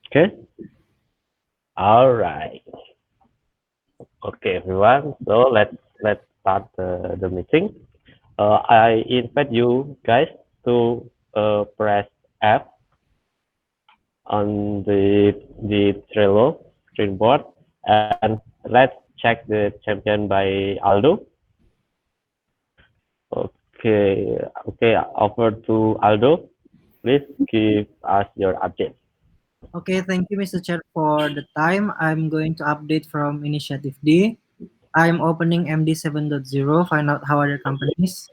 Okay. All right. Okay, everyone. So let's start the meeting. I invite you guys to press F on the Trello screen board, and let's check the champion by Aldo. Okay, okay. Over to Aldo. Please give us your update. Okay, thank you, Mr. Chair, for the time. I'm going to update from Initiative D. I'm opening MD 7.0, find out how other companies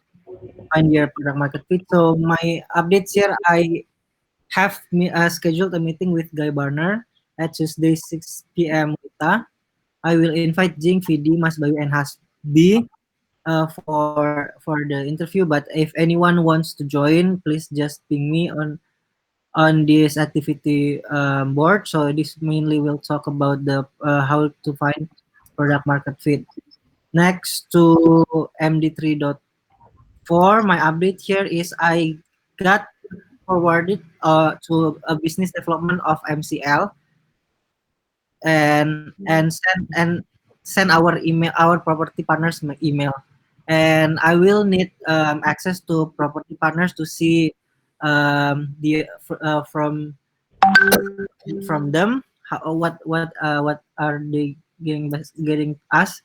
find their product market fit. So my updates here, I have scheduled a meeting with Guy Barner at Tuesday 6 p.m. WITA. I will invite Jing, VD, Mas Bayu, and Hasbi for the interview. But if anyone wants to join, please just ping me on this activity board. So this mainly will talk about the how to find product market fit. Next to MD3.4, my update here is I got forwarded to a business development of MCL and send our email, our property partners email, and I will need access to property partners to see from them how, what are they getting us.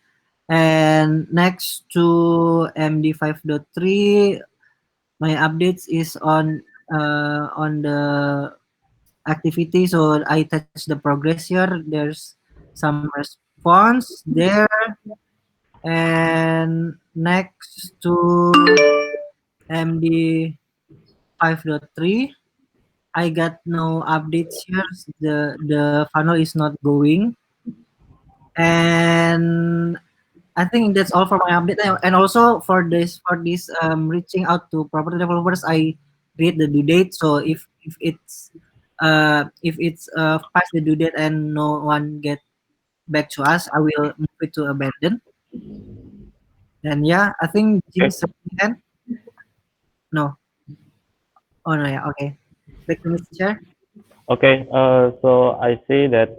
And next to MD5.3, my updates is on the activity. So I touch the progress here. There's some response there. And next to MD 5.3, I got no updates here. The funnel is not going. And I think that's all for my update. And also for this reaching out to property developers, I read the due date. So if it's past the due date and no one get back to us, I will move it to abandon. And yeah, I think Okay. Jinx can. No. Oh no, yeah, okay. Back to Mr. Chair. Okay. So I see that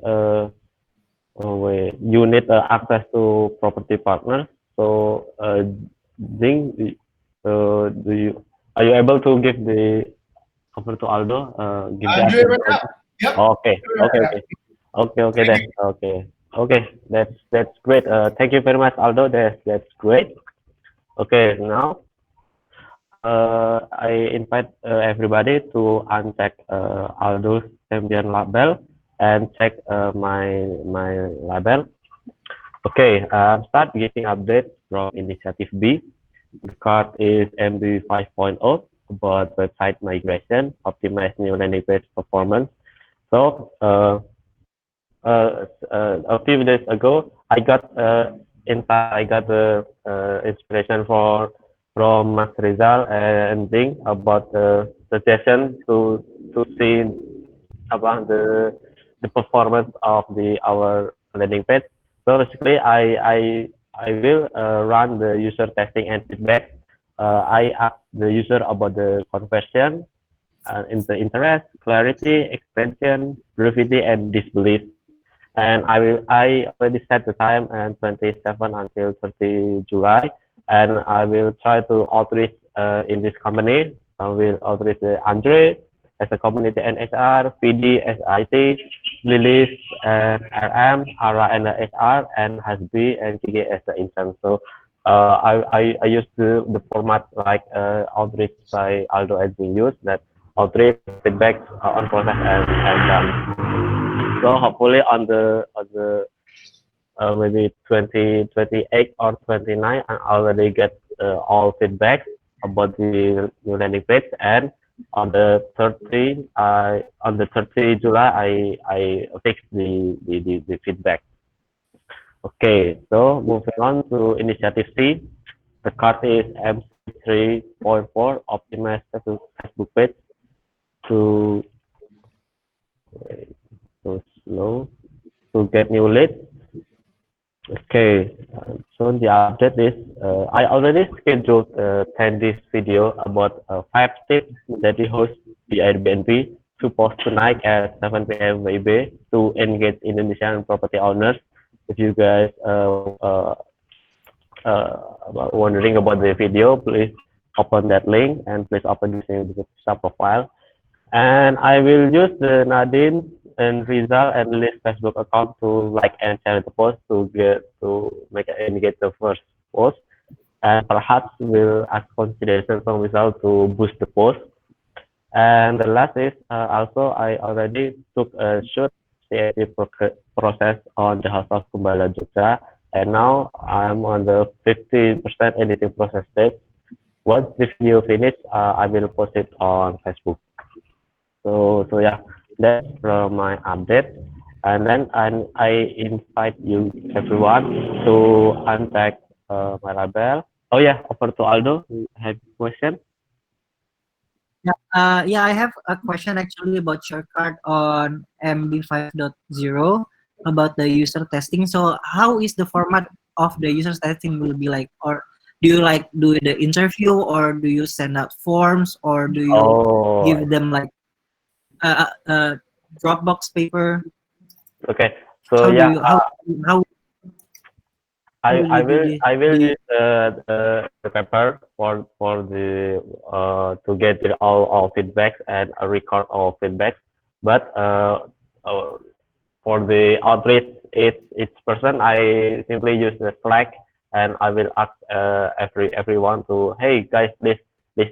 you need access to property partners. So, Zing, do you are you able to give the over to Aldo? Give the Do it update right to now. Aldo. Yep. Okay, Do it okay, right now. okay, okay, okay. Thank That's you. okay. Okay, that's great. Thank you very much, Aldo. That's great. Okay, now I invite everybody to uncheck Aldo's champion label and check my label. Okay, start getting updates from Initiative B. The card is MB 5.0 about website migration, optimize new landing page performance. So, a few days ago, I got the inspiration from Mas Rizal and Zing about the suggestion to see about the performance of our landing page. So basically, I will run the user testing and feedback. I ask the user about the conversion, interest, clarity, expansion, brevity, and disbelief. And I already set the time and 27 until 30 July, and I will try to outreach in this company. I will outreach Andre as a community NHR, PD as IT, Lilis and RM, Ara and HR, and Hasbi and Kige as the intern. So I use the format like outreach by Aldo as being used, that outreach feedback on process and so hopefully on the maybe 2028 or 29, I already get all feedback about the new landing page, and on the 30 July I fix the feedback. Okay, so moving on to initiative C. The card is MC3.4 optimize Facebook page to so slow to get new leads. Okay, so the update is I already scheduled 10 this video about 5 tips that the host the Airbnb supposed to night at 7 p.m. maybe to engage Indonesian property owners. If you guys wondering about the video, please open that link and please open using the Vista profile. And I will use the Nadine and Rizal and Liz Facebook account to like and share the post to make and get the first post. And perhaps we'll ask consideration from Rizal to boost the post. And the last is also I already took a short creative process on the House of Kumbala Jogja, and now I'm on the 50% editing process stage. Once the video finish, I will post it on Facebook. So yeah, that's from my update. And then I invite you everyone to unpack my label. Oh yeah, over to Aldo. You have a question? Yeah, I have a question actually about shortcut on MB 5.0 about the user testing. So how is the format of the user testing will be like? Or do you like do the interview, or do you send out forms, or do you Oh, give them like a Dropbox paper? okay. So How do yeah, you how will I you do will this? I will Do you, use the paper for the to get the, all feedbacks and record all feedbacks. But for the outreach each person, I simply use the Slack and I will ask everyone to, hey guys, this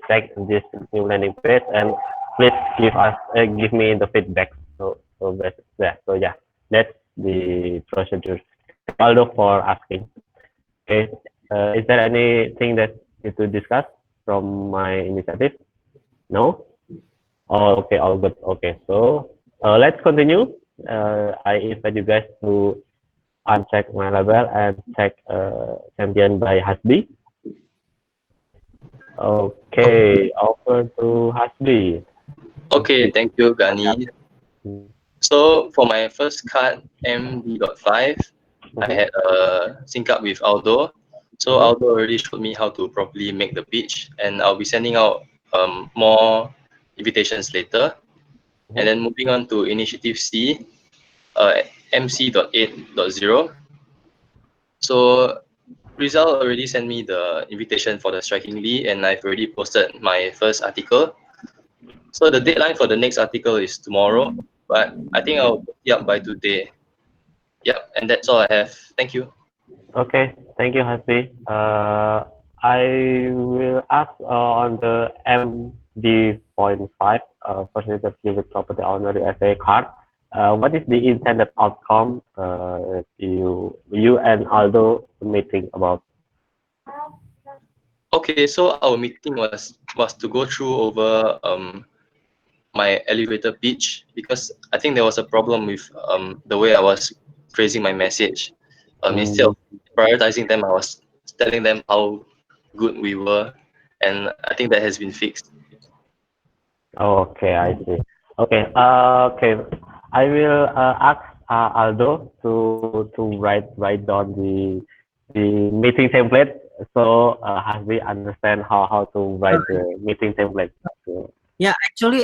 check this new landing page and please give me the feedback. So that's that. So yeah, that's the procedure. Thank you, Aldo, for asking. Okay. Is there anything that you to discuss from my initiative? No? Oh, okay, all good. Okay, so let's continue. I invite you guys to uncheck my label and check champion by Hasbi. Okay, over to Hasbi. Okay, thank you, Gani. So for my first card, MD.5, I had a sync up with Aldo. So Aldo already showed me how to properly make the pitch, and I'll be sending out more invitations later. And then moving on to Initiative C, MC.8.0. So Rizal already sent me the invitation for the Strikingly, and I've already posted my first article. So the deadline for the next article is tomorrow, but I think I'll put it up by today. Yep, and that's all I have. Thank you. Okay, thank you, Hasbi. I will ask on the MD.5 percentage with property owner essay card. What is the intended outcome you and Aldo meeting about? Okay, so our meeting was to go through over my elevator pitch, because I think there was a problem with the way I was phrasing my message. Instead of prioritizing them, I was telling them how good we were, and I think that has been fixed. Okay, I see. Okay, okay. I will ask Aldo to write down the meeting template so Hasbi understand how to write the meeting template. So, Yeah, actually,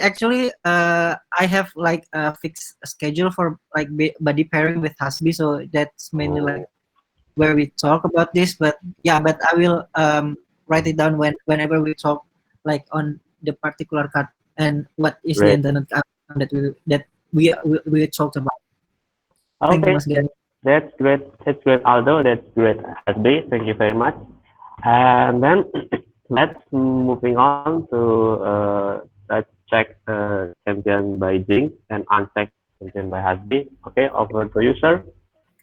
I have like a fixed schedule for like buddy pairing with Hasbi, so that's mainly like where we talk about this. But yeah, but I will write it down whenever we talk like on the particular card and what is the great. intended outcome that we talked about. Thank you, Okay, Mas Gani. that's great. That's great, Aldo. That's great, Hasbi. Thank you very much. And then let's moving on to let's check champion by Jing and uncheck champion by Hasbi. Okay, over to you, sir.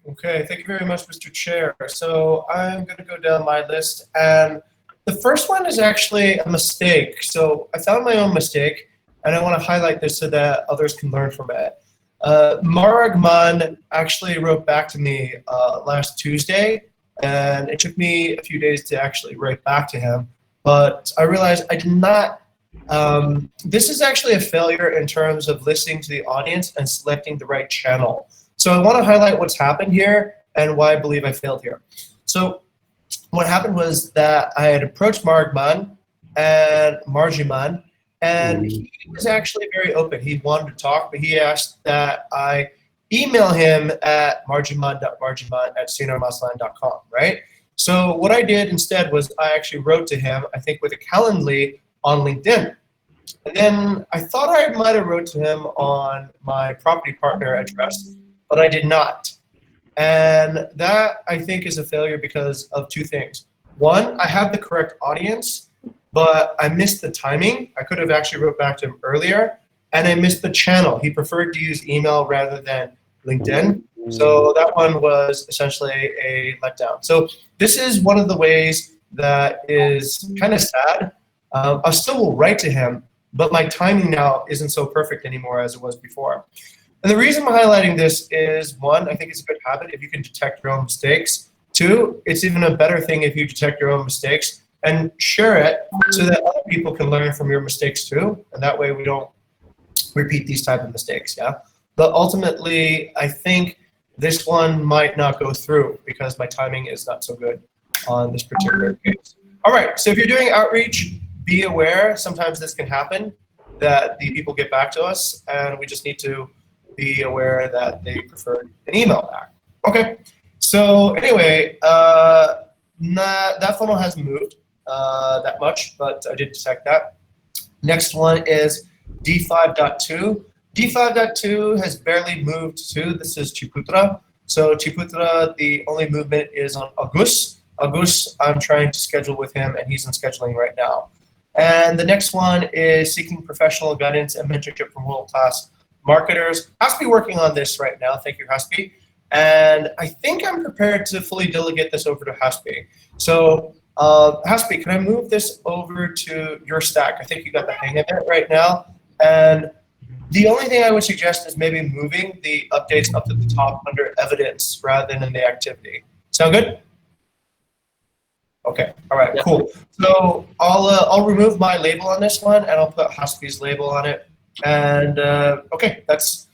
Okay, thank you very much, Mr. Chair. So I'm going to go down my list, and the first one is actually a mistake. So I found my own mistake, and I want to highlight this so that others can learn from it. Maragman actually wrote back to me last Tuesday, and it took me a few days to actually write back to him. But I realized I did not. This is actually a failure in terms of listening to the audience and selecting the right channel. So I want to highlight what's happened here and why I believe I failed here. So what happened was that I had approached Marjiman, And he was actually very open. He wanted to talk, but he asked that I email him at marjiman.marjiman@sinarmaslan.com, right? So what I did instead was I actually wrote to him, I think with a Calendly on LinkedIn. And then I thought I might have wrote to him on my property partner address, but I did not. And that, I think, is a failure because of two things. One, I have the correct audience, but I missed the timing. I could have actually wrote back to him earlier, and I missed the channel. He preferred to use email rather than LinkedIn. So that one was essentially a letdown. So this is one of the ways that is kind of sad. I still will write to him, but my timing now isn't so perfect anymore as it was before. And the reason I'm highlighting this is, one, I think it's a good habit if you can detect your own mistakes. Two, it's even a better thing if you detect your own mistakes and share it so that other people can learn from your mistakes too. And that way we don't repeat these type of mistakes, yeah? But ultimately, I think this one might not go through because my timing is not so good on this particular case. All right, so if you're doing outreach, be aware, sometimes this can happen, that the people get back to us, and we just need to be aware that they prefer an email back. Okay, so anyway, that funnel hasn't moved that much, but I did detect that. Next one is D5.2. D5.2 has barely moved to, this is Ciputra. So Ciputra, the only movement is on Agus. Agus, I'm trying to schedule with him, and he's in scheduling right now. And the next one is seeking professional guidance and mentorship from world-class marketers. Haspi working on this right now. Thank you, Haspi. And I think I'm prepared to fully delegate this over to Haspi. So Haspi, can I move this over to your stack? I think you got the hang of it right now. And the only thing I would suggest is maybe moving the updates up to the top under evidence rather than in the activity. Sound good? Okay, all right, Yeah. cool. So I'll remove my label on this one, and I'll put Haspi's label on it. And okay, that's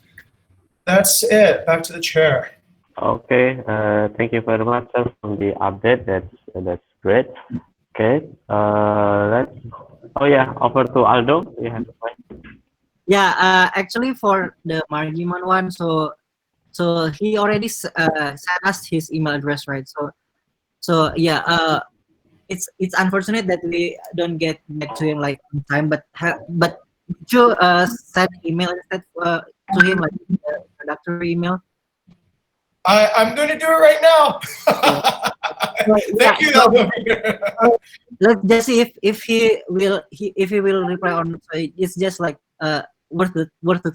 it. Back to the chair. Okay, thank you very much, sir, for the update. That's great. Okay, let's. Oh yeah, over to Aldo. You have a question. Yeah, actually for the Margiman one, so he already sent us his email address, right? So yeah, it's unfortunate that we don't get back to him like on time, but you send email instead to him, like introductory email. I'm going to do it right now. Thank you, Aldo. Let's just see if he will reply or not. So it's just like worth to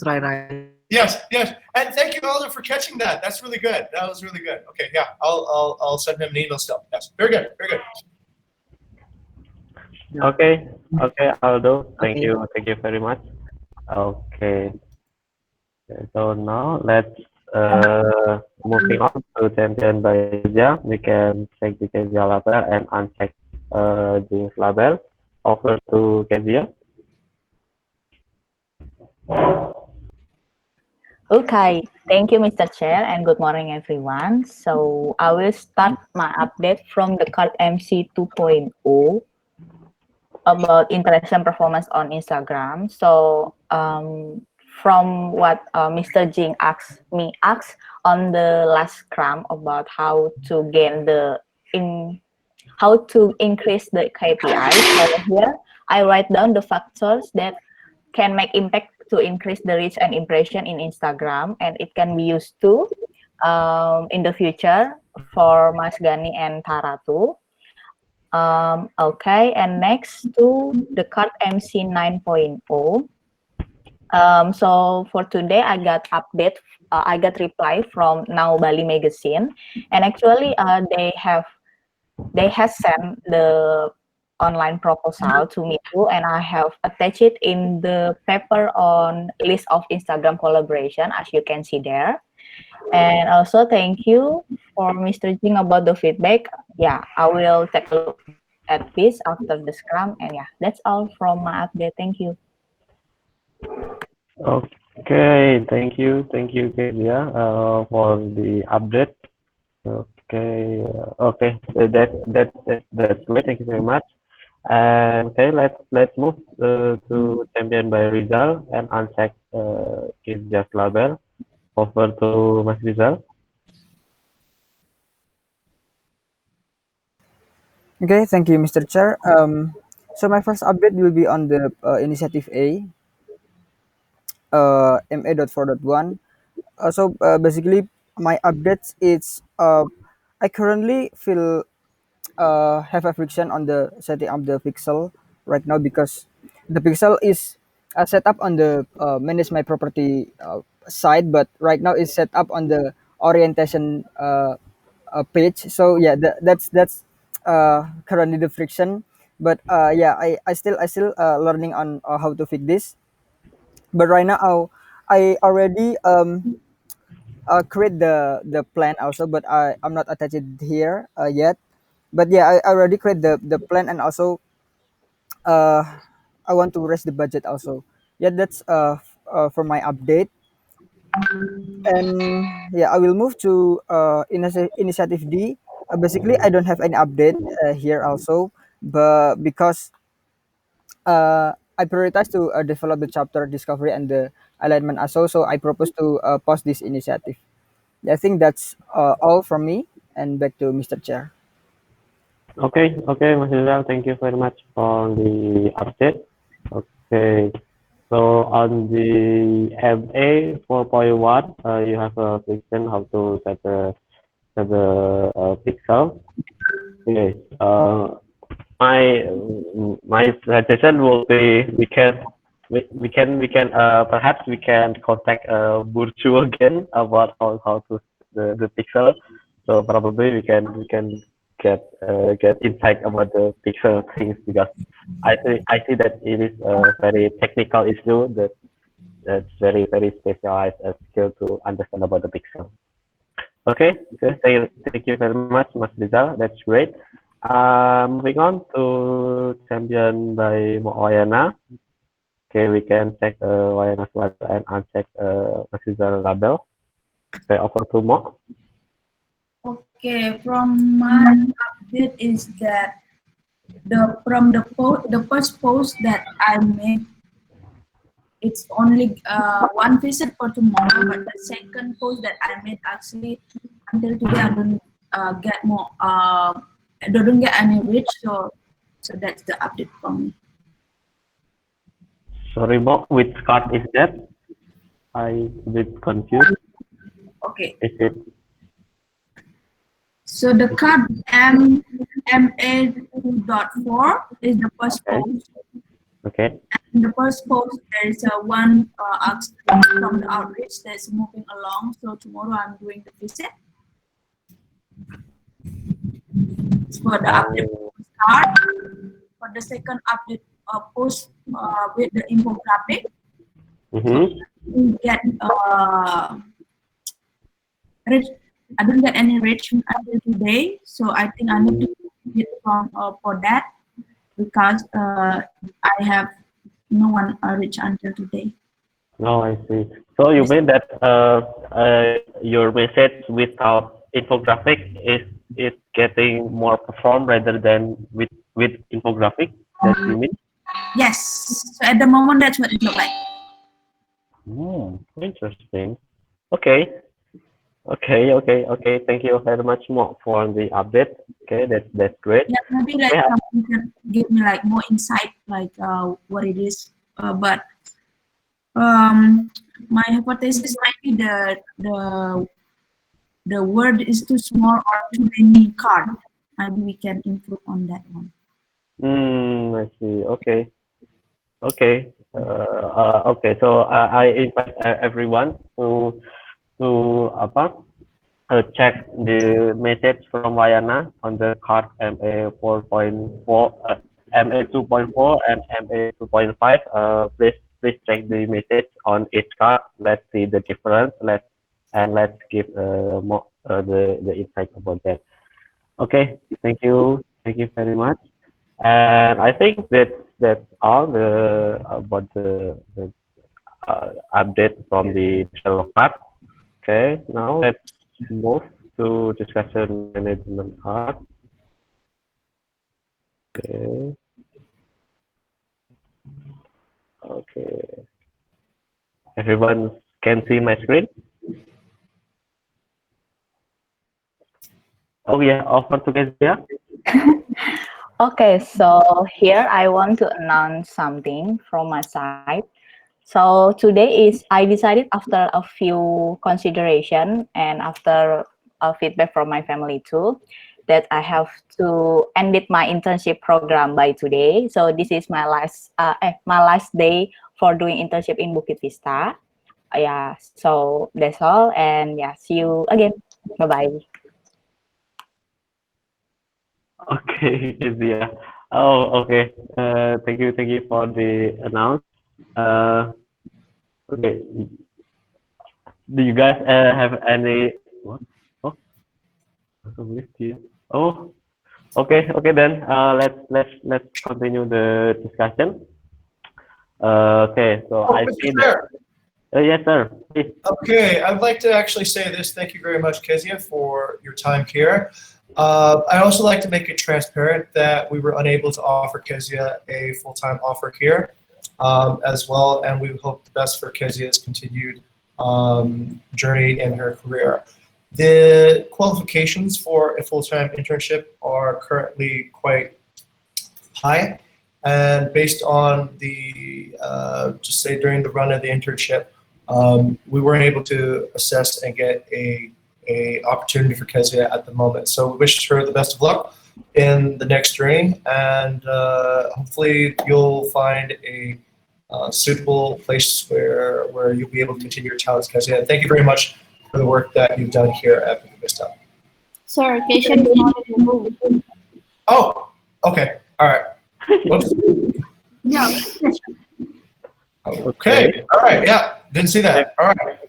try, right? Yes, and thank you, Aldo, for catching that. That's really good. That was really good. Okay, yeah, I'll send him an email still. Yes, very good, very good. Okay, Aldo. Thank Okay. you very much. Okay, so now let's moving on to champion by Kezia. We can check the Kezia label and uncheck the label. Over to Kezia. Okay, thank you, Mr. Chair, and good morning, everyone. So I will start my update from the card MC 2.0 about interaction performance on Instagram. So from what Mr. Jing asked on the last scrum about how to gain how to increase the KPI. So here I write down the factors that can make impact to increase the reach and impression in Instagram, and it can be used to in the future for Mas Gani and Tara too. Okay, and next to the card MC 9.0. So for today, I got reply from Now Bali Magazine, and actually they have sent the online proposal to me too, and I have attached it in the paper on list of Instagram collaboration, as you can see there. And also thank you for Mr. Jing about the feedback. Yeah, I will take a look at this after the scrum, and yeah, that's all from my update. Thank you. Okay, thank you, Kezia, for the update. Okay, that's great. Thank you very much. And okay, let's move to champion by Rizal and uncheck is just label. Over to Mas Rizal. Okay, thank you, Mr. Chair. So my first update will be on the initiative A, MA.4.1. Basically, my updates is I currently feel have a friction on the setting up the pixel right now because the pixel is set up on the manage my property side, but right now it's set up on the orientation page. So yeah, that's currently the friction. But yeah, I still learning on how to fix this. But right now, I already create the plan also, but I'm not attached here yet. But yeah, I already create the plan, and also uh I want to raise the budget also. Yeah, that's for my update. And yeah, I will move to initiative D. Basically, I don't have any update here also, but because I prioritize to develop the chapter discovery and the alignment also, so I propose to post this initiative. Yeah, I think that's all from me, and back to Mr. Chair. Okay, Mas Rizal, thank you very much for the update. Okay, so on the MA 4.1, you have a fiction how to set the pixel. Okay, my my suggestion will be we can perhaps we can contact Burcu again about how to the pixel. So probably we can get insight about the pixel things because I see that it is a very technical issue that's very specialized skill to understand about the pixel. Okay, thank you very much, Mas Rizal. That's great. Moving on to champion by Moayana. Okay, we can check Wayana's level and uncheck Mas Rizal label. Okay, over to Mo. Okay, from my update is that the first post that I made, it's only one visit for tomorrow, but the second post that I made actually until today I don't get more I don't get any reach, so that's the update from me. Sorry, Mo, which card is that? I a bit confused. Okay, Is it so the card MA2.4 is the first okay? post. Okay. In the first post, there is a one asked from the outreach that's moving along. So tomorrow I'm doing the visit for the update Oh, start. For the second update post with the infographic, mm-hmm. we get reach. I don't get any reach until today, so I think I need to get from for that because I have no one reach until today. Oh, I see. So you mean that your message without infographic is getting more perform rather than with infographic? That you mean? Yes. So at the moment, that's what it looks like. Interesting. Okay. Okay. Thank you very much more for the update. Okay, that's great. Yeah, maybe like Yeah. someone can give me like more insight, like what it is. But my hypothesis might be the word is too small or too many card. Maybe we can improve on that one. I see. Okay. So I invite everyone to apa check the message from Wayana on the card MA 4.4, MA 2.4, and MA 2.5. Please check the message on each card. Let's see the difference. Let's give more the insight about that. Okay, thank you very much. And I think that's all the about the update from the digital part. Okay, now let's move to discussion management part. Okay. Okay. Everyone can see my screen. Oh yeah, offer to Kezia. Okay, so here I want to announce something from my side. So today is I decided after a few consideration and after a feedback from my family too that I have to end it my internship program by today. So this is my last day for doing internship in Bukit Vista. Yeah, so that's all and yeah, see you again. Bye bye. Okay, Kezia. Oh, okay. Thank you for the announce. Uh, okay. Do you guys have any? What? Oh, I missed you. Oh, okay, okay then. Let's continue the discussion. Okay, so Oh, I Mr. see that. Chair. Yes, sir. Please. Okay, I'd like to actually say this. Thank you very much, Kezia, for your time here. I also like to make it transparent that we were unable to offer Kezia a full-time offer here as well, and we hope the best for Kezia's continued journey in her career. The qualifications for a full-time internship are currently quite high, and based on the just say during the run of the internship, we weren't able to assess and get a opportunity for Kezia at the moment. So we wish her the best of luck in the next journey, and hopefully you'll find a suitable place where you'll be able to continue your talents, Kezia. Thank you very much for the work that you've done here at Bukit Vista. Sir, Kezia is not in the room. Oh, okay, all right. Whoops. Yeah. Okay. All right. Yeah. Didn't see that. All right.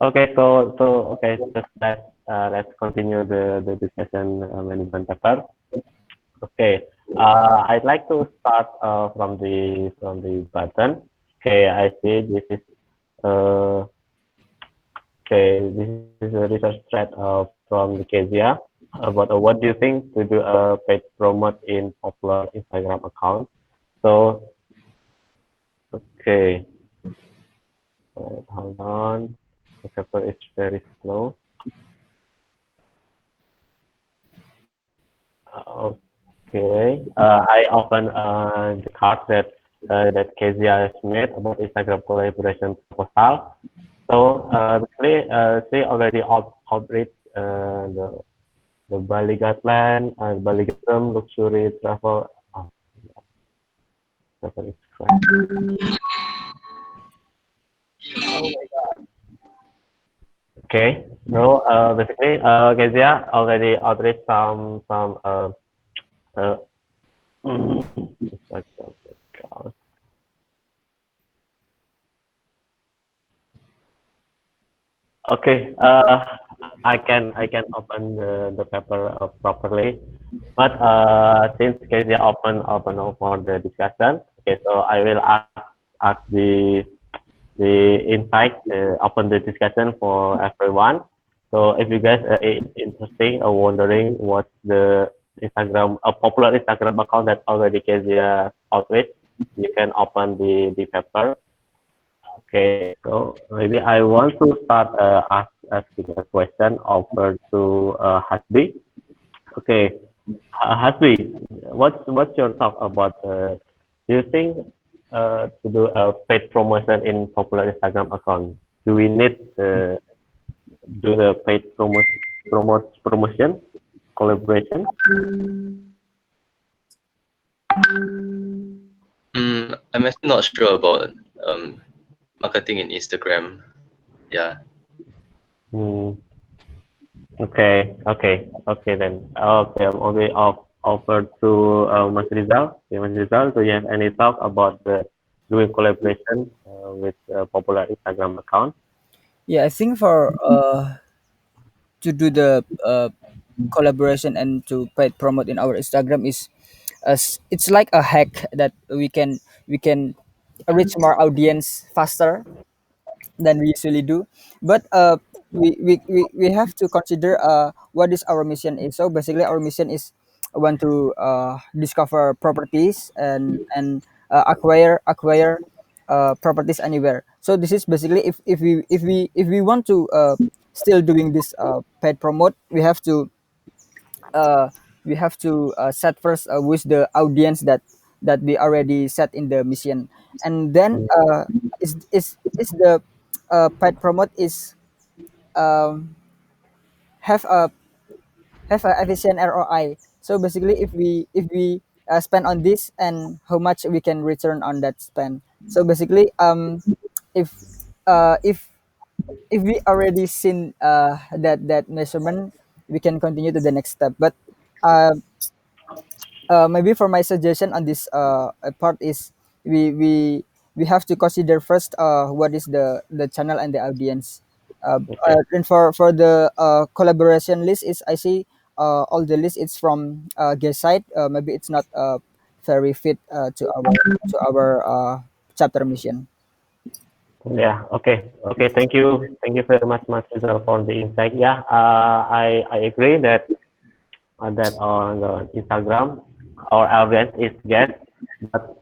Okay, okay, just let's continue the discussion management paper. Okay, I'd like to start from the button. Okay, I see this is uh okay, this is a research thread from the Kezia about what do you think to do a paid promote in popular Instagram account. So okay, hold on, the paper is very slow. Okay, I open the card that Kezia has made about Instagram collaboration proposal. So basically, she already outreach the Bali guideline, Bali Tourism, luxury travel. Oh, travel is correct. Okay, so basically, Kezia already outreach some uh, okay, I can open the paper properly, but since Kezia open up for the discussion, okay, so I will ask the insight, open the discussion for everyone. So if you guys are interesting or wondering what's the Instagram, a popular Instagram account that already Kezia outreach, you can open the paper. Okay, so maybe I want to start asking a question over to Hasbi. Okay, Hasbi, what's your thought about? Do you think to do a paid promotion in popular Instagram account? Do we need do the paid promotion collaboration? I'm actually not sure about marketing in Instagram. Yeah. Hmm. Okay then. Okay, I'm only offered to Mas Rizal. Okay, Mas Rizal, do you have any thought about the doing collaboration with popular Instagram account? Yeah, I think for to do the collaboration and to paid promote in our Instagram is it's like a hack that we can reach more audience faster than we usually do. But we have to consider what is our mission is. So basically our mission is want to discover properties and acquire properties anywhere. So this is basically if we want to still doing this paid promote, uh, we have to set first with the audience that we already set in the mission, and then is the paid promote is um, have a efficient ROI. So basically, if we spend on this and how much we can return on that spend. So basically, if if we already seen that measurement, we can continue to the next step. But uh, maybe for my suggestion on this part is we we we have to consider first what is the channel and the audience. Okay. And for the collaboration list is I see all the list it's from guest side. Maybe it's not very fit to our chapter mission. Yeah. Okay. Okay. Thank you. Thank you very much, Mas Rizal, for the insight. Yeah. I agree that that on the Instagram our audience is guest, but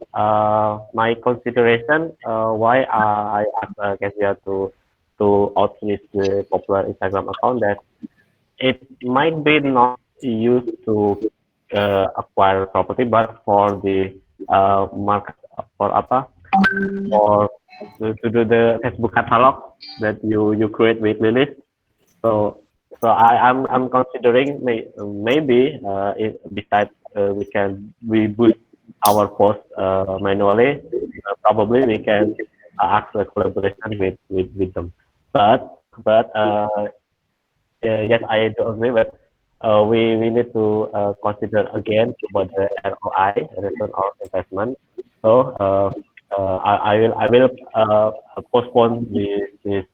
my consideration why I asked Kezia to outlist the popular Instagram account that it might be not used to acquire property, but for the market for apa for to do the Facebook catalog that you create with Lilith. So I'm considering maybe besides we boost our post manually, probably we can ask a collaboration with them. But yes, I do agree. But we need to consider again about the ROI, return on investment. So I will postpone this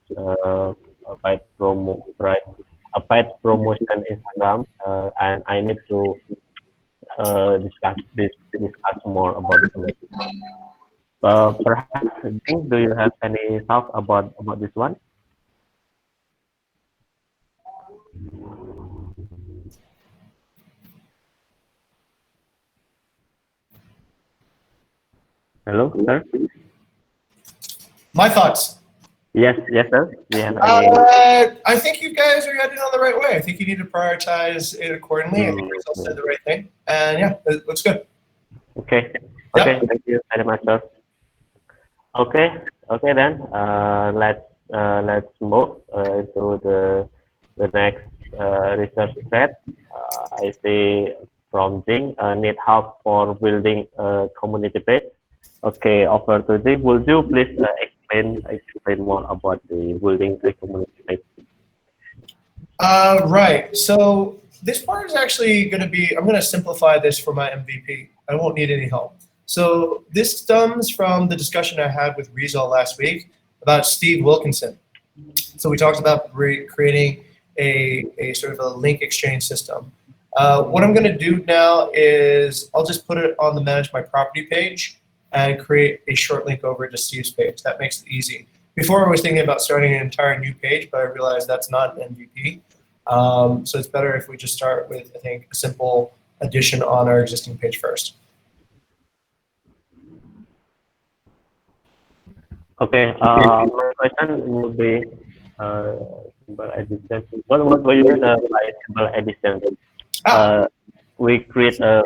paid paid promotion Instagram, and I need to discuss more about it. Perhaps, Ding, do you have any thoughts about this one? Hello, sir. My thoughts. Yes, yes, sir. Do you have any? I think you guys are heading on the right way. I think you need to prioritize it accordingly. I think Rizal said the right thing. And yeah, it looks good. Okay. Okay. Thank you very much, sir. Okay. Okay then. Let's move into the next research thread. I see from Jing need help for building a community page. Okay, over to Jing. Would you please explain more about the building the community page? Right. So this part is actually going to be, I'm going to simplify this for my MVP. I won't need any help. So this stems from the discussion I had with Rizal last week about Steve Wilkinson. So we talked about creating a sort of a link exchange system. What I'm going to do now is I'll just put it on the Manage My Property page and create a short link over to Steve's page. That makes it easy. Before I was thinking about starting an entire new page, but I realized that's not an MVP. So it's better if we just start with, I think, a simple addition on our existing page first. Okay. My question would be simple edition. What do you mean by simple edition? We create a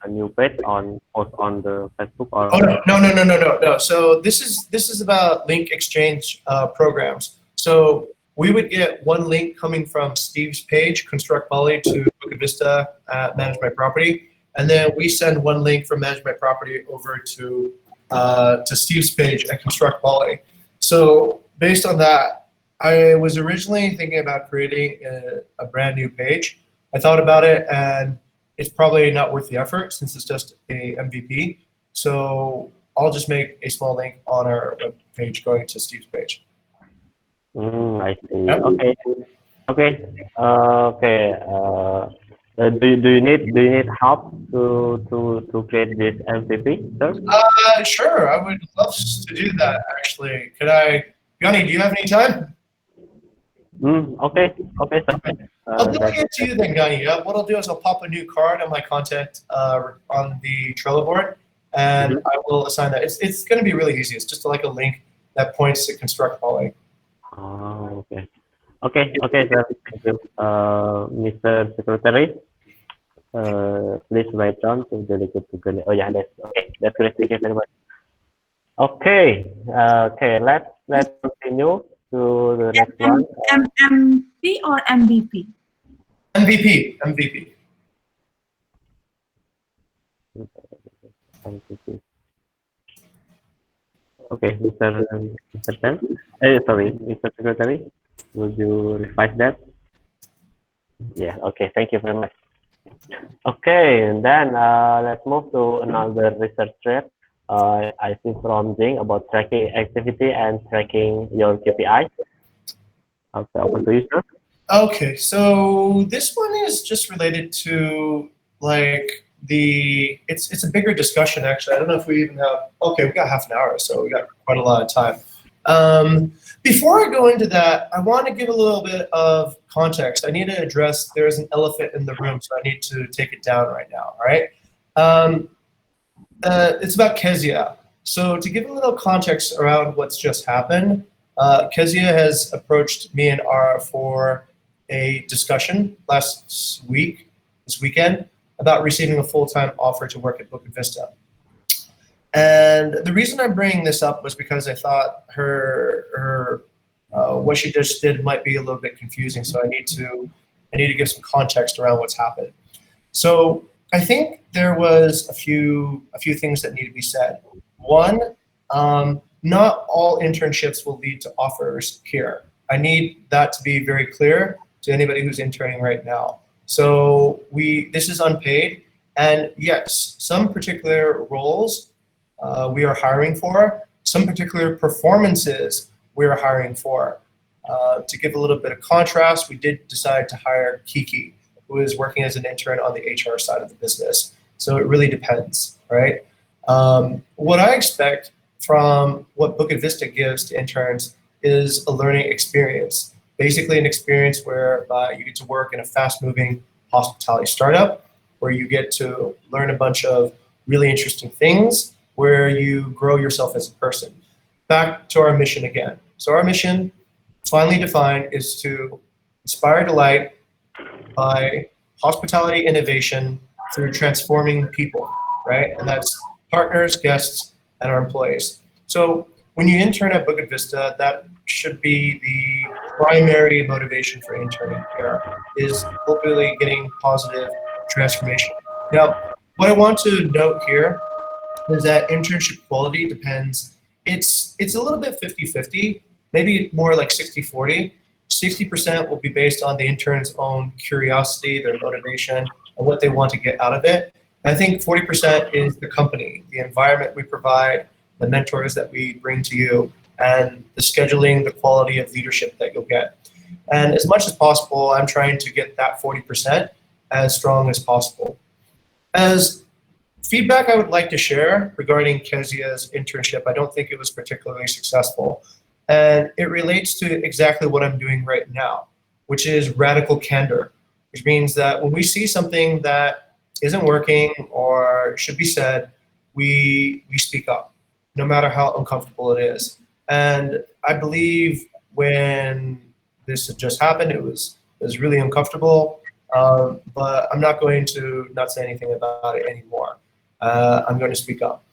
new page post on the Facebook or? Oh no. So this is about link exchange programs. So we would get one link coming from Steve's page, Construct Bali, to Bukit Vista at Manage My Property, and then we send one link from Manage My Property over to Steve's page at Construct Bali. So based on that, I was originally thinking about creating a brand new page. I thought about it, and it's probably not worth the effort since it's just a MVP. So I'll just make a small link on our web page going to Steve's page. I see. Yep. Okay. Okay. Do you need help to create this MVP, sir? Sure, I would love to do that actually. Could I, Yanni, do you have any time? Okay. Okay, sir. I'll delegate it to you then, Yanni. What I'll do is I'll pop a new card on my content on the Trello board, and I will assign that. It's going to be really easy. It's just like a link that points to construct calling. Oh, okay. Okay, sir. Thank you. Mr. Secretary, please write down to delegate to Gani. Oh, yeah, that's okay. That's great. Thank you very much. Okay, let's continue to the next one. MP or MVP? MVP. Okay, Mr. Chen. Sorry, Mr. Secretary, would you revise that? Yeah. Okay. Thank you very much. Okay, and then let's move to another research thread. I see from Jing about tracking activity and tracking your KPI. Okay, over to you, sir. Okay, so this one is just related to like it's a bigger discussion actually. I don't know if we even have, okay, we got half an hour, so we got quite a lot of time. Before I go into that, I want to give a little bit of context. I need to address there's an elephant in the room, so I need to take it down right now, all right? It's about Kezia. So to give a little context around what's just happened, Kezia has approached me and Ara for a discussion this weekend, about receiving a full-time offer to work at Bukit Vista. And the reason I'm bringing this up was because I thought her what she just did might be a little bit confusing. So I need to give some context around what's happened. So I think there was a few things that need to be said. One, not all internships will lead to offers here. I need that to be very clear to anybody who's interning right now. So this is unpaid, and yes, some particular roles we are hiring for, some particular performances we are hiring for. To give a little bit of contrast, we did decide to hire Kiki, who is working as an intern on the HR side of the business. So it really depends, right? What I expect from what Bukit Vista gives to interns is a learning experience. Basically an experience whereby you get to work in a fast-moving hospitality startup, where you get to learn a bunch of really interesting things, where you grow yourself as a person. Back to our mission again. So our mission, finally defined, is to inspire delight by hospitality innovation through transforming people, right? And that's partners, guests, and our employees. So when you intern at Bukit Vista, that should be the primary motivation for interning here, is hopefully getting positive transformation. Now, what I want to note here is that internship quality depends, it's a little bit 50-50, maybe more like 60-40. 60% will be based on the intern's own curiosity, their motivation, and what they want to get out of it. And I think 40% is the company, the environment we provide, the mentors that we bring to you, and the scheduling, the quality of leadership that you'll get. And as much as possible, I'm trying to get that 40% as strong as possible. As feedback I would like to share regarding Kezia's internship, I don't think it was particularly successful. And it relates to exactly what I'm doing right now, which is radical candor, which means that when we see something that isn't working or should be said, we speak up, no matter how uncomfortable it is. And I believe when this had just happened, it was really uncomfortable, but I'm not going to not say anything about it anymore. I'm going to speak up.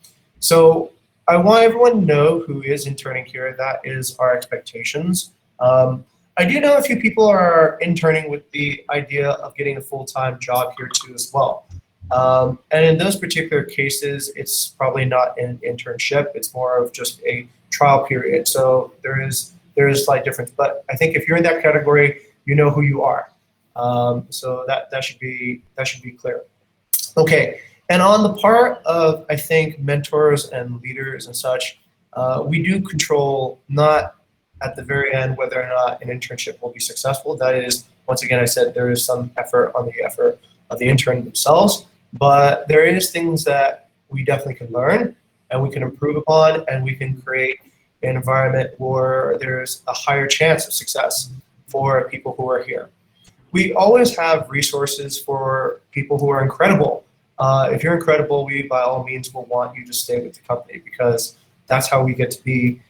So I want everyone to know who is interning here. That is our expectations. I do know a few people are interning with the idea of getting a full-time job here too as well. And in those particular cases, it's probably not an internship. It's more of just a trial period. So there is a slight difference. But I think if you're in that category, you know who you are. So that should be clear. Okay. And on the part of, I think, mentors and leaders and such, we do control not at the very end whether or not an internship will be successful. That is, once again, I said there is some effort on the effort of the intern themselves, but there is things that we definitely can learn and we can improve upon, and we can create an environment where there's a higher chance of success for people who are here. We always have resources for people who are incredible If you're incredible, we by all means will want you to stay with the company because that's how we get to be,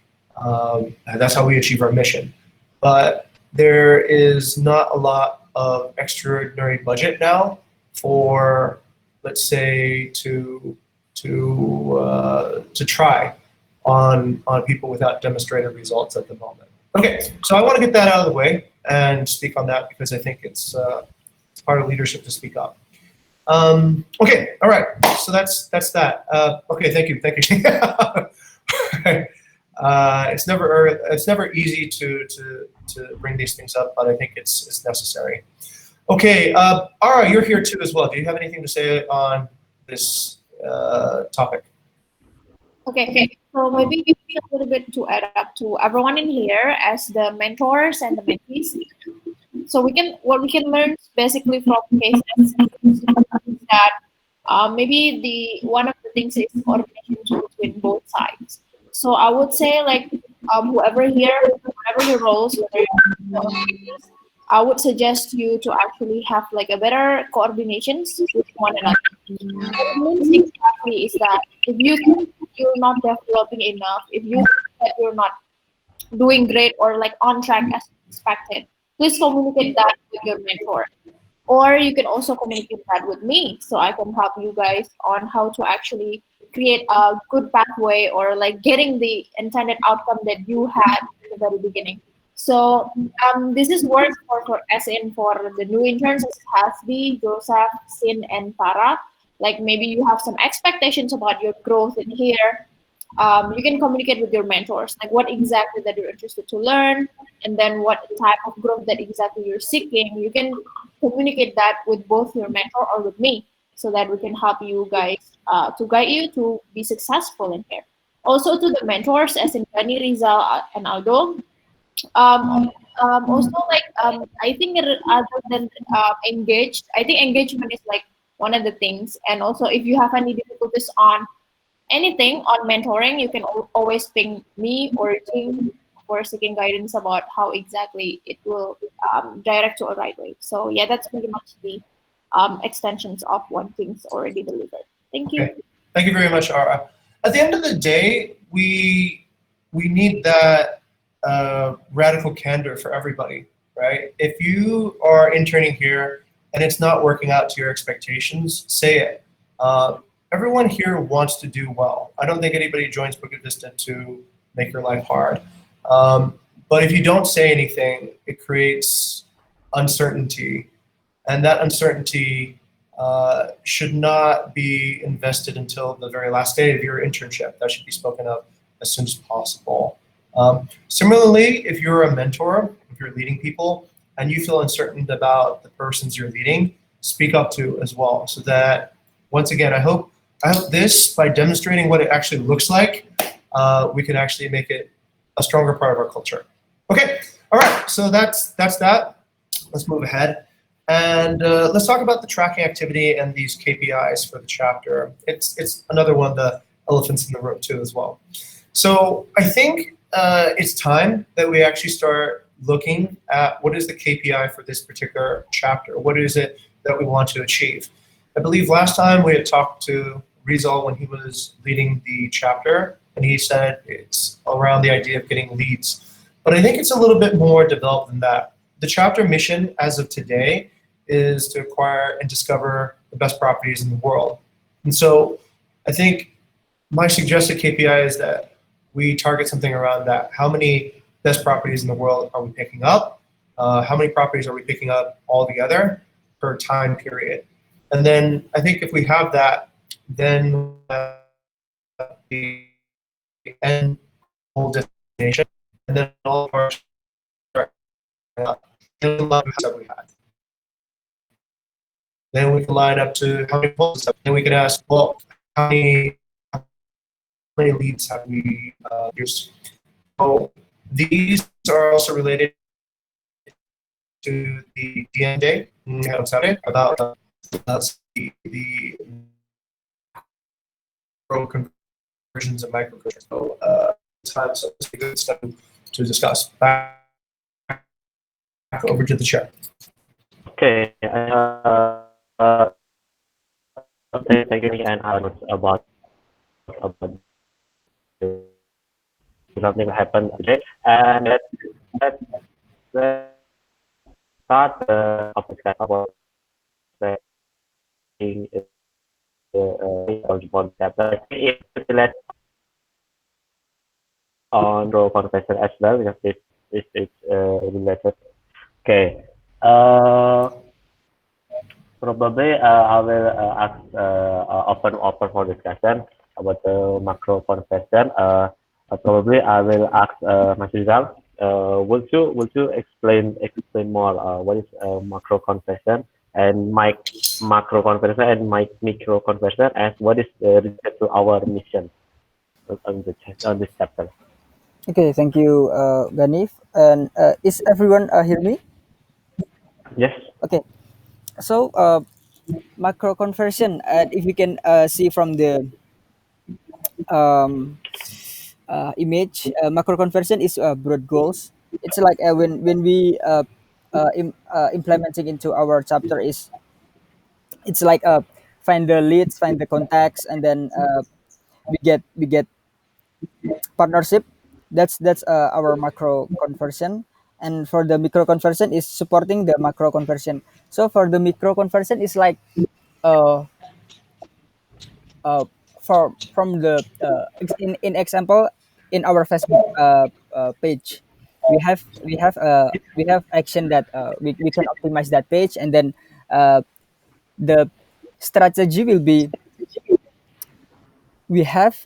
that's how we achieve our mission. But there is not a lot of extraordinary budget now for, let's say, to try on people without demonstrated results at the moment. Okay, so I want to get that out of the way and speak on that because I think it's part of leadership to speak up. Okay, all right. So that's that. Okay, thank you. It's never easy to bring these things up, but I think it's necessary. Okay, Ara, you're here too as well. Do you have anything to say on this topic? Okay, so maybe a little bit to add up to everyone in here as the mentors and the mentees. So what we can learn basically from cases is that maybe one of the things is coordination between both sides. So I would say like whoever here, whatever your roles, whether you're I would suggest you to actually have like a better coordination with one another. What it means exactly is that if you think you're not developing enough, if you think that you're not doing great or like on track as expected, please communicate that with your mentor. Or you can also communicate that with me so I can help you guys on how to actually create a good pathway or like getting the intended outcome that you had in the very beginning. So this is work for as in for the new interns as Hasbi, Joseph, Sin, and Tara. Like maybe you have some expectations about your growth in here. You can communicate with your mentors, like what exactly that you're interested to learn, and then what type of growth that exactly you're seeking. You can communicate that with both your mentor or with me, so that we can help you guys to guide you to be successful in here. Also to the mentors, as in Gani, Rizal, and Aldo. Also, like I think other than engaged, I think engagement is like one of the things. And also, if you have any difficulties on anything on mentoring, you can always ping me or team for seeking guidance about how exactly it will direct to a right way. So yeah, that's pretty much the extensions of what things already delivered. Thank you. Okay. Thank you very much, Ara. At the end of the day, we need that radical candor for everybody, right? If you are interning here and it's not working out to your expectations, say it. Everyone here wants to do well. I don't think anybody joins Bukit Vista to make your life hard. But if you don't say anything, it creates uncertainty. And that uncertainty should not be invested until the very last day of your internship. That should be spoken of as soon as possible. Similarly, if you're a mentor, if you're leading people, and you feel uncertain about the persons you're leading, speak up to as well. So that, once again, I hope this, by demonstrating what it actually looks like, we can actually make it a stronger part of our culture. Okay, all right, so that's that. Let's move ahead. And let's talk about the tracking activity and these KPIs for the chapter. It's another one of the elephants in the room too as well. So I think it's time that we actually start looking at what is the KPI for this particular chapter. What is it that we want to achieve? I believe last time we had talked to Rizal when he was leading the chapter, and he said it's around the idea of getting leads. But I think it's a little bit more developed than that. The chapter mission as of today is to acquire and discover the best properties in the world. And so I think my suggested KPI is that we target something around that. How many best properties in the world are we picking up? How many properties are we picking up altogether per time period? And then I think if we have that, then the end goal destination, and then all of our that we had. Then we can line up to how many polls. Then we can ask, well, how many leads have we used? So these are also related to the DNJ on Saturday about the macro conversions and micro conversions. So so it's a good stuff to discuss. Back over to the chair. Okay. Okay, thank you, and I was about something happened today, and let's start of discussion about saying on chapter. I think it's related on pro confession as well because it's related. Okay. Probably I will ask open for discussion about the macro confession. Probably I will ask Mas Rizal. Would you explain more what is macro confession and macro confession and micro confession and what is related to our mission on this chapter? Okay, thank you, Ganif. And is everyone hear me? Yes. Okay, so macro conversion. If you can see from the um, image, macro conversion is broad goals. It's like when we implementing into our chapter is it's like find the leads, find the contacts, and then we get partnership. That's our macro conversion. And for the micro conversion is supporting the macro conversion. So for the micro conversion is like uh, uh, from the in example in our Facebook page, we have action that we can optimize that page, and then uh, the strategy will be we have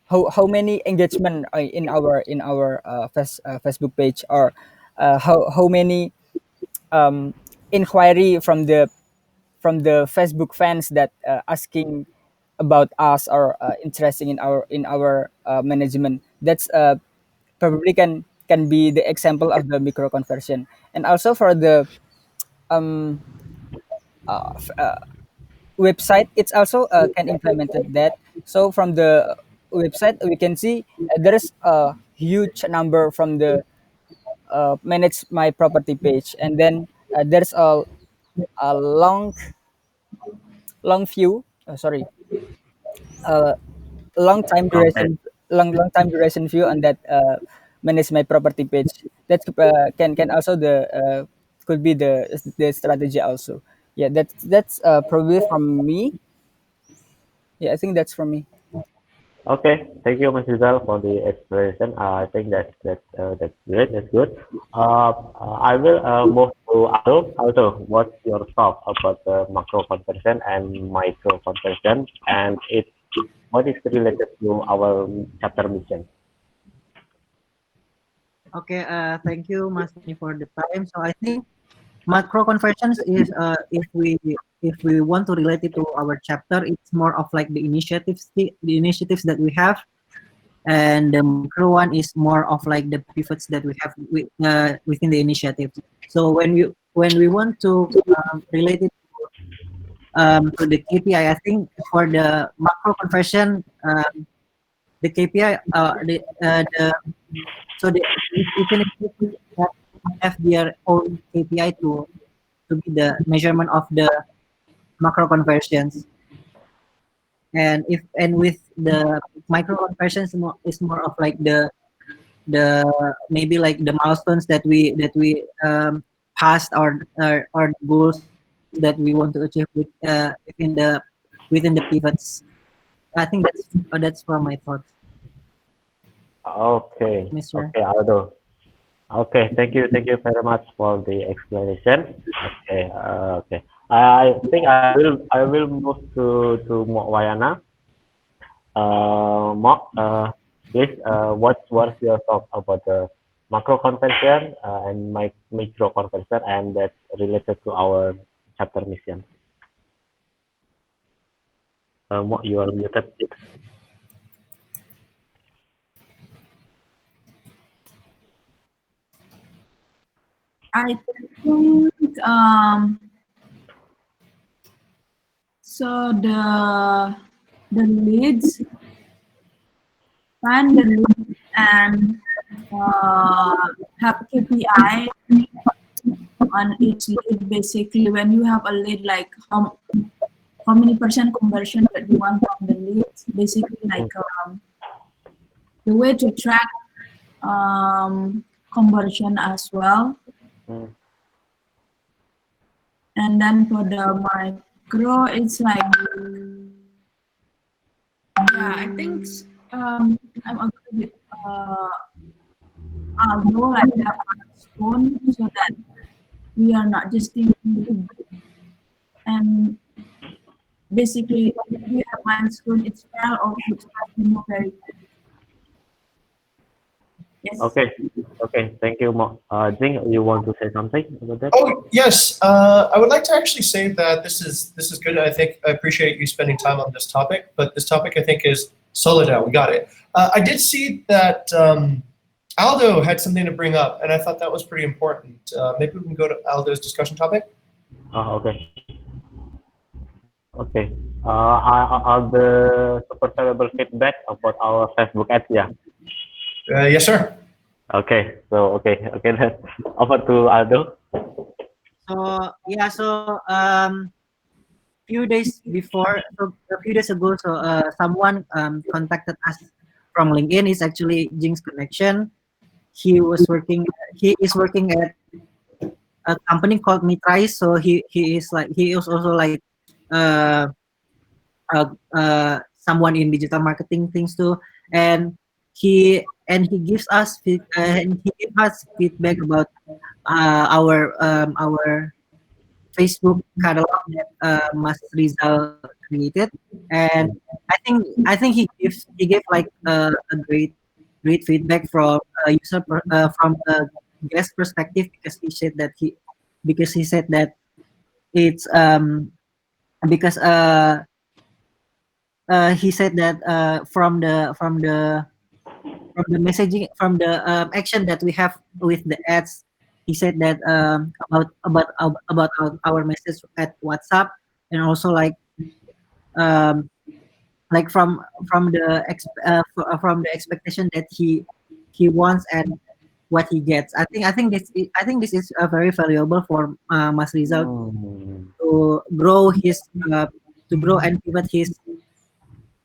how many engagement in our Facebook page, or how many inquiry from the Facebook fans that asking about us, or interested in our management. That's probably can be the example of the micro conversion. And also for the um, website, it's also can implemented that. So from the website we can see there's a huge number from the manage my property page, and then there's a long view sorry uh, long time Okay. duration long time duration view on that manage my property page. That can also the could be the strategy also. Yeah, that's probably from me. Yeah, I think that's from me. Okay, thank you, Mas Rizal, for the explanation. I think that's great. That's good. I will move to Aldo. Aldo, what's your thought about the macro conversion and micro conversion, and what is related to our chapter mission? Okay, thank you, Mas Tony, for the time. So I think macro conversions is if we want to relate it to our chapter, it's more of like the initiatives that we have, and the micro one is more of like the pivots that we have within the initiative. So when we want to relate it to the KPI, I think for the macro conversion, the KPI, each initiative have their own KPI to be the measurement of the macro conversions. And with the micro conversions is more of like the maybe like the milestones that we passed, or goals that we want to achieve within the pivots. I think that's from my thoughts, Okay, Mr. okay, Aldo. Okay, thank you very much for the explanation. Okay, okay. I think I will move to Wayana. Mark, please, what's your thought about the macro conversion and micro conversion, and that's related to our chapter mission? Mark, you are muted. I think so the leads, find the leads, and have KPI on each lead. Basically, when you have a lead, like how many percent conversion that we want from the leads. Basically, like the way to track conversion as well. And then for the micro, it's like, yeah, I think I'm agree with Aldo, like have milestone so that we are not just thinking, and basically we have milestone, it's well or looks like very. Yes. Okay. Okay. Thank you, Jing. You want to say something about that? Oh yes, I would like to actually say that this is good. I think I appreciate you spending time on this topic, but this topic I think is Soledad. We got it. I did see that Aldo had something to bring up, and I thought that was pretty important. Maybe we can go to Aldo's discussion topic. Okay. Okay. Are the super valuable feedback about our Facebook ads? Yeah. Yes, sir. Okay. So okay. Then over to Aldo. So yeah, so few days before, so a few days ago, so someone contacted us from LinkedIn. It's actually Jing's connection. He was working. He is working at a company called Mitrais. So he is also like uh, someone in digital marketing things too, and he gives us feedback about our Facebook catalog that Mas Rizal created, and I think he gave like a great feedback from a user from a guest perspective, because he said that it's because he said that from the messaging, from the action that we have with the ads, he said that about our message at WhatsApp, and also um, like from the expectation that he wants and what he gets. I think this is very valuable for Mas Rizal to grow to grow and pivot his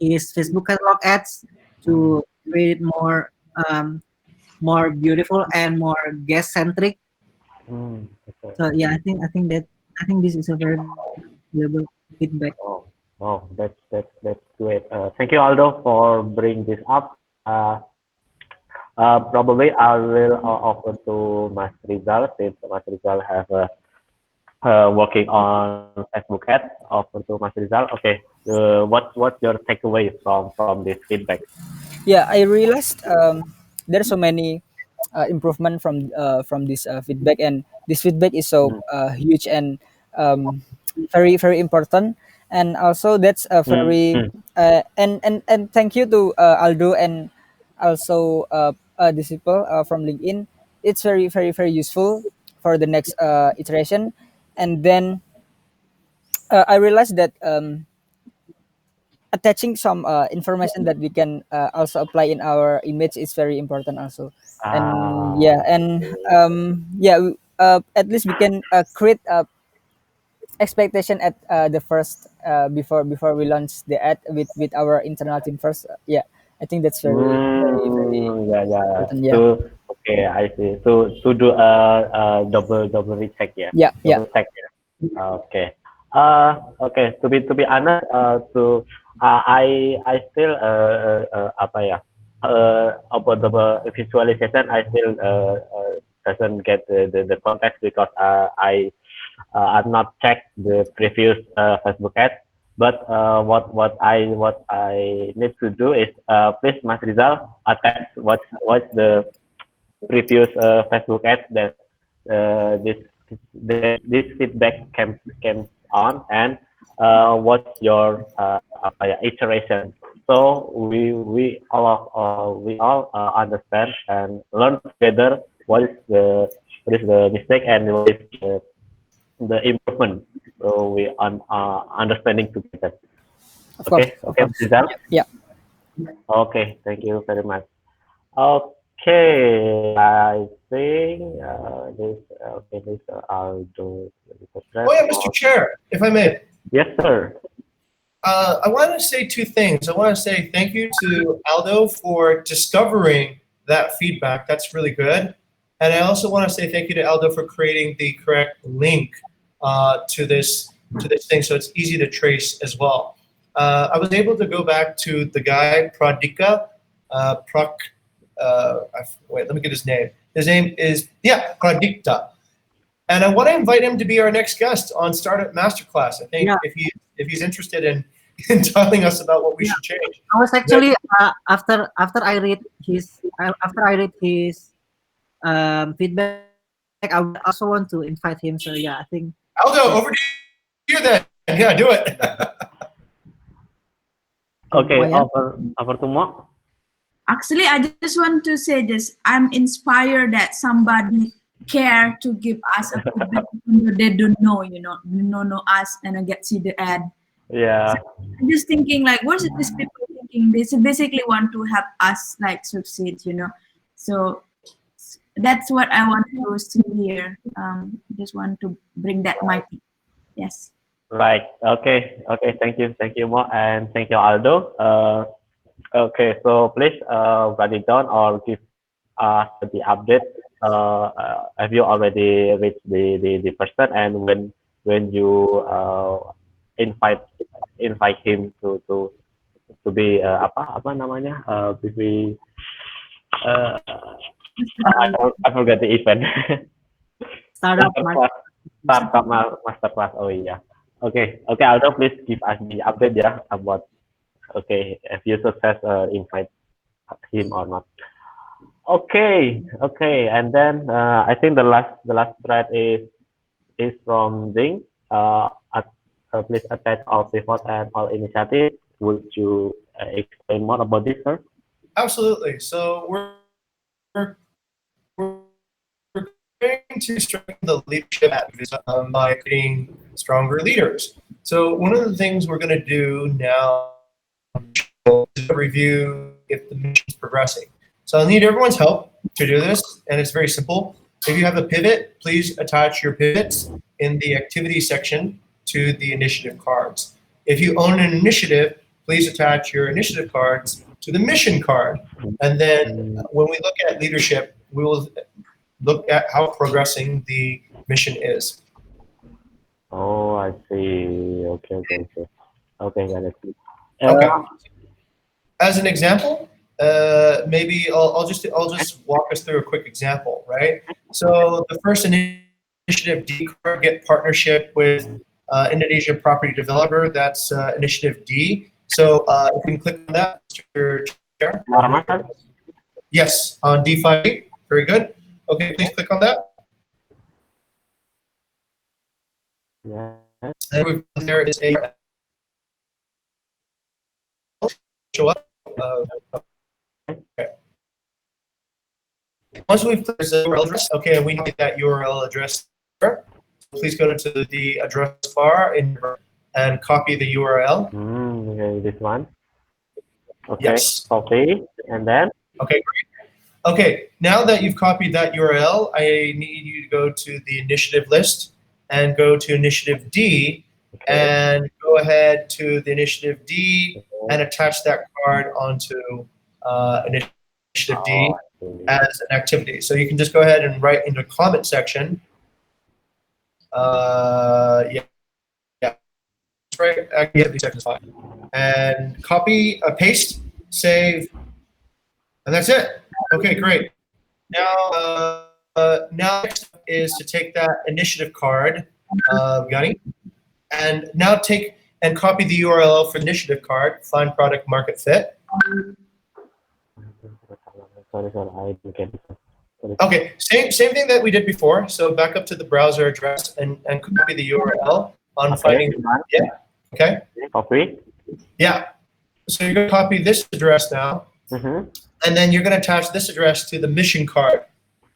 Facebook catalog ads to create more beautiful and more guest centric. Okay. So yeah, I think this is a very valuable feedback. Oh, wow, that's great. Thank you, Aldo, for bringing this up. Probably I will offer to Mas Rizal, since Mas Rizal have working on Facebook ads. Offer to Mas Rizal. Okay, what's your takeaway from this feedback? Yeah, I realized there's so many improvement from this feedback, and this feedback is so huge and very very important. And also that's a very and thank you to Aldo and also these people from LinkedIn. It's very very very useful for the next iteration. And then I realized that attaching some information that we can also apply in our image is very important also. And Ah, yeah, and at least we can create a expectation at the first before we launch the ad with our internal team first. Yeah, I think that's very very very yeah. important. Yeah, So okay, I see. To do a double recheck, yeah. yeah, yeah. Double check, yeah. Okay. Okay. To be honest, I still apa ya? About the visualization, I still doesn't get the context, because I've not checked the previous Facebook ads. But what I need to do is, please, Mas Rizal, attach what's the previous Facebook ads that this feedback came on, and what's your apa ya, iteration. So we all understand and learn together what is the mistake and what is the improvement. So we understanding together. Of course, Okay, of okay, course. Rizal. Yeah. Okay, thank you very much. Okay, I think this I'll do. Oh yeah, Mr. Chair, if I may. Yes, sir. I want to say two things. I want to say thank you to Aldo for discovering that feedback. That's really good. And I also want to say thank you to Aldo for creating the correct link to this thing, so it's easy to trace as well. I was able to go back to the guy Pradika, wait, let me get his name. His name is Pradikta, and I want to invite him to be our next guest on Startup Masterclass. I think Yeah. if he's interested in telling us about what we should change. I was actually after I read his feedback, I would also want to invite him. So yeah, I think Aldo, over to you then. Yeah, do it. Okay, Lumayan. over to Mo. Actually, I just want to say this. I'm inspired that somebody care to give us a feedback even though they don't know, know us and I get see the ad. Yeah. I'm just thinking like, what is these people thinking? They basically want to help us like succeed, So that's what I want to see here. Just want to bring that mic. Yes. Right. Okay. Okay. Thank you, Mo, and thank you, Aldo. Okay. So please write it down or give us the update. Have you already reached the person, and when you invite him to be apa namanya be I forgot the event. Startup Masterclass. Oh yeah. Okay. Okay, Aldo, please give us the update ya about if you success invite him or not. Okay. Okay. And then I think the last thread is from Ding. Please attach all pivot and all initiative. Would you explain more about this, sir? Absolutely. So we're going to strengthen the leadership at Vista by creating stronger leaders. So one of the things we're going to do now is review if the mission is progressing. So I'll need everyone's help to do this, and it's very simple. If you have a pivot, please attach your pivots in the activity section to the initiative cards. If you own an initiative, please attach your initiative cards to the mission card. And then when we look at leadership, we will look at how progressing the mission is. Oh, I see. Okay. Okay, got it. Okay. As an example, maybe I'll just walk us through a quick example, right? So the first initiative D card, get partnership with Indonesian property developer. That's initiative D. So if you can click on that, Mr. Chair. Yes, on D5. Very good. Okay, please click on that. Yeah. And there is a show up. Okay. Once we've put the URL address, okay, and we get that URL address there. Please go to the address bar and copy the URL. Okay, this one. Okay, Yes. copy, and then? Okay, great. Okay, now that you've copied that URL, I need you to go to the initiative list and go to initiative D and go ahead to the initiative D and attach that card onto initiative D as an activity. So you can just go ahead and write in the comment section. Yeah, that's right. Activity section is fine. And copy, paste, save, and that's it. Okay, great. Now, next is to take that initiative card, Gani, and now take and copy the URL for the initiative card, find product market fit. Sorry, I didn't get it. Okay, same thing that we did before. So back up to the browser address and copy the URL on finding. Yeah. Okay. Copy. Yeah. So you're gonna copy this address now, and then you're gonna attach this address to the mission card.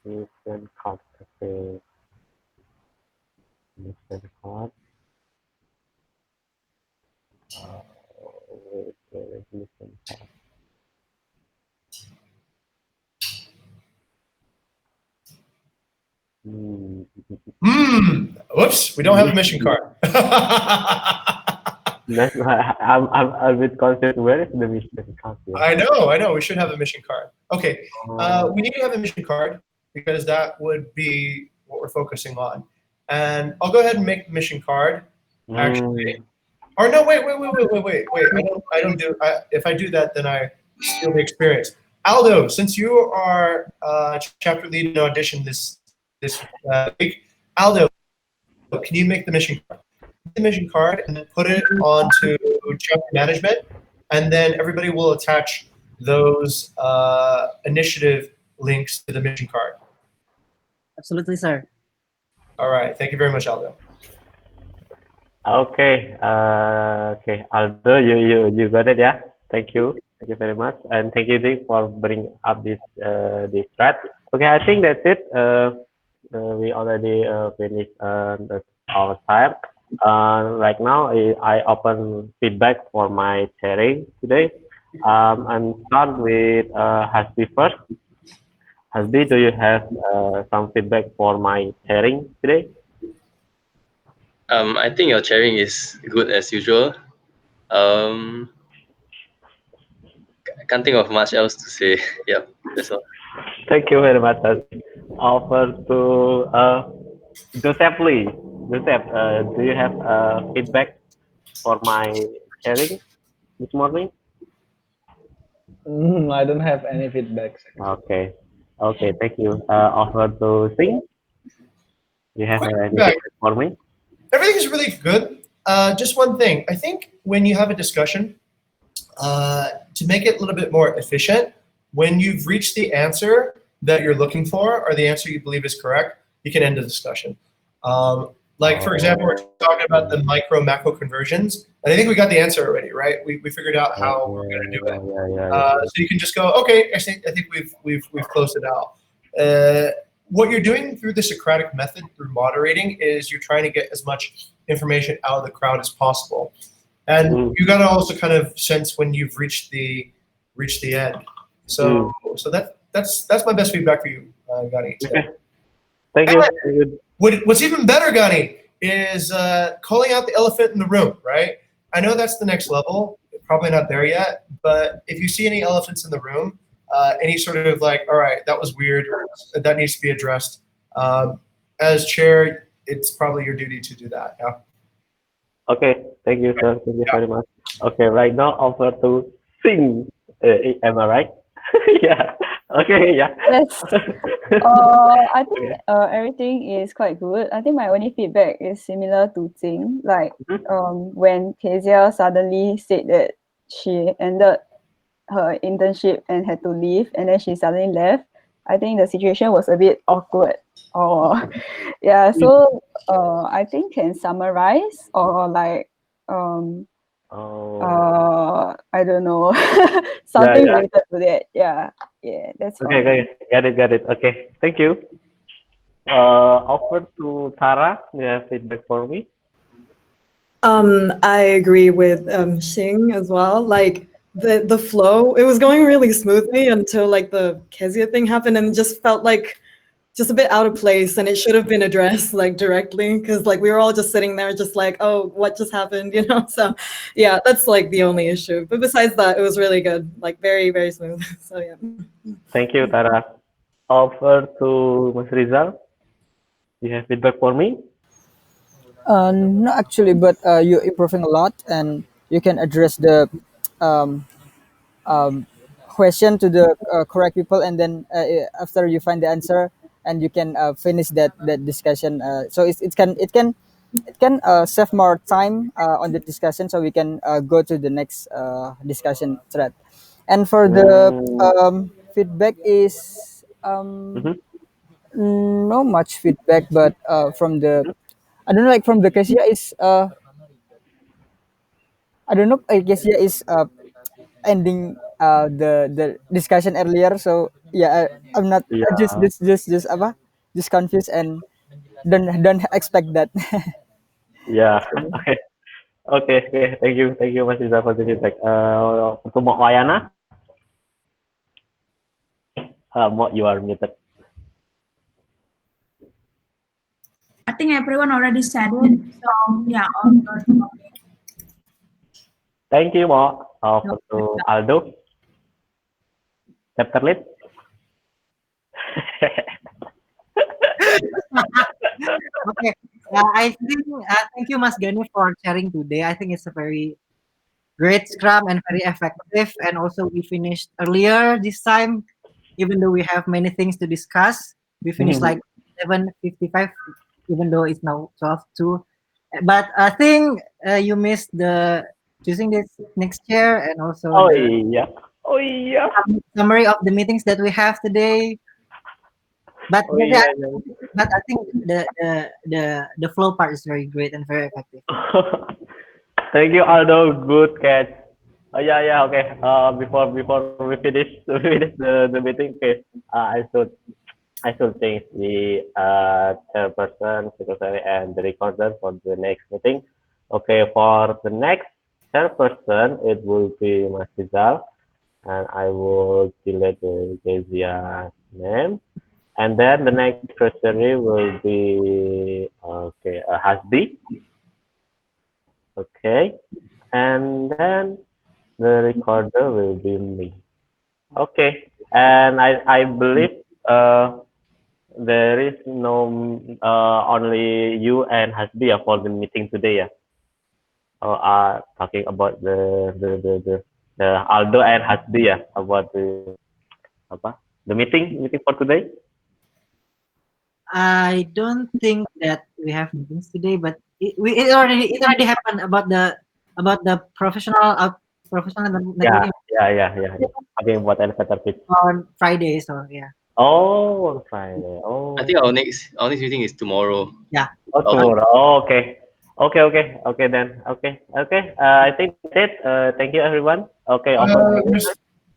Mission card. Okay. Mission card. Mission card. Whoops, we don't have a mission card. That's why I'm a bit confused. Where is the mission card here? I know. We should have a mission card. Okay, Oh, we need to have a mission card because that would be what we're focusing on. And I'll go ahead and make the mission card. Actually, or no, wait. I don't do. If I do that, then I steal the experience. Aldo, since you are chapter lead in audition this week, Aldo, can you make the mission card? The mission card and then put it onto chapter management, and then everybody will attach those initiative links to the mission card. Absolutely, sir. All right. Thank you very much, Aldo. okay. Okay. Aldo, you got it, yeah. Thank you. Thank you very much, and thank you, Dick, for bringing up this thread. Okay, I think that's it. We already finished our time. Right now, I open feedback for my sharing today. I'm start with Hasbi first. Hasbi, do you have some feedback for my sharing today? I think your sharing is good as usual. I can't think of much else to say. Yeah, that's all. Thank you very much, Hasbi. Over to Joseph Lee. Joseph, do you have feedback for my sharing this morning? I don't have any feedbacks. Okay. Okay, thank you. Over to Sing. Do you have Quick any feedback. feedback for me? Everything's really good. Just one thing. I think when you have a discussion, to make it a little bit more efficient, when you've reached the answer that you're looking for or the answer you believe is correct, you can end the discussion. Like, for example, we're talking about the micro macro conversions, and I think we got the answer already, right? We figured out how we're going to do it. So you can just go, okay, I think we've closed it out. What you're doing through the Socratic method, through moderating, is you're trying to get as much information out of the crowd as possible, and you got to also kind of sense when you've reached the end. So that's my best feedback for you, Gani. Okay. Thank you. What's even better, Gani, is calling out the elephant in the room, right? I know that's the next level, probably not there yet, but if you see any elephants in the room, any sort of like, all right, that was weird, that needs to be addressed. As chair, it's probably your duty to do that. Yeah. Okay, thank you, sir. Thank you very much. Okay, right now over to Sing. Am I right? Yeah. Okay. Yeah. Yes. I think everything is quite good. I think my only feedback is similar to Ting. Like when Kezia suddenly said that she ended her internship and had to leave, and then she suddenly left. I think the situation was a bit awkward. Or yeah, so I think can summarize or like I don't know something related to that. Yeah, that's okay. fine. Got it. Okay, thank you. Over to Tara. You have feedback for me? I agree with Xing as well. Like the flow, it was going really smoothly until like the Kezia thing happened, and it just felt like just a bit out of place, and it should have been addressed like directly, because like we were all just sitting there just like, oh, what just happened, you know? So yeah, that's like the only issue, but besides that, it was really good, like very, very smooth. So yeah. Thank you, Tara. Over to Mas Rizal. You have feedback for me? No, actually, but you're improving a lot, and you can address the um, question to the correct people, and then after you find the answer, and you can finish that discussion. So it can save more time on the discussion, so we can go to the next discussion thread. And for the feedback is no much feedback, but from the I don't know, like from the cashier is I don't know, I guess yeah is ending the discussion earlier. So yeah, I'm not Yeah. just apa just confused, and don't expect that. Yeah. Okay. Okay. Thank you, Mas Rizal, for the feedback. Untuk Mo Wayana. Mo, you are muted. I think everyone already said it. So yeah, on Thank you, Mo. To Aldo. Chapter lead. Okay. I think thank you, Mas Gani, for sharing today. I think it's a very great scrum and very effective. And also, we finished earlier this time, even though we have many things to discuss. We finished like 7:55, even though it's now 12:02. But I think you missed the choosing this next chair and also Oh the iya. Oh iya. summary of the meetings that we have today. But Oh yeah, iya. Iya. but I think the flow part is very great and very effective. Thank you, Aldo. Good catch. Oh yeah, yeah. Okay. Before we finish we finish the meeting, okay. I should change the chairperson, secretary, and the recorder for the next meeting. Okay. For the next chairperson, it will be Mas Rizal, and I will delete the Kezia name. And then the next treasury will be okay, Hasbi. Okay, and then the recorder will be me. Okay, and I believe there is no only you and Hasbi for the meeting today. Yeah, talking about the Aldo and Hasbi about the apa the meeting for today. I don't think that we have meetings today, but it already happened about the professional Yeah, networking yeah, yeah, yeah, yeah. Talking about elevator pitch. on Friday. So yeah, Oh, on Friday. Oh, I think our next meeting is tomorrow. yeah. oh tomorrow. Oh, okay. Okay, okay, okay then. Okay, okay. I think that's it. Thank you, everyone. Okay, open the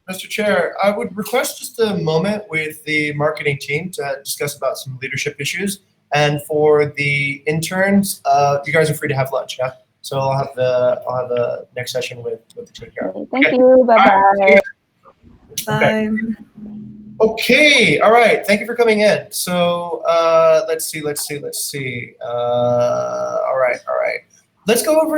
Mr. Chair, I would request just a moment with the marketing team to discuss about some leadership issues. And for the interns, you guys are free to have lunch. Yeah. So I'll have the next session with the team here. Thank you. Bye bye. Bye. Okay. All right. Thank you for coming in. So let's see. All right. All right. Let's go over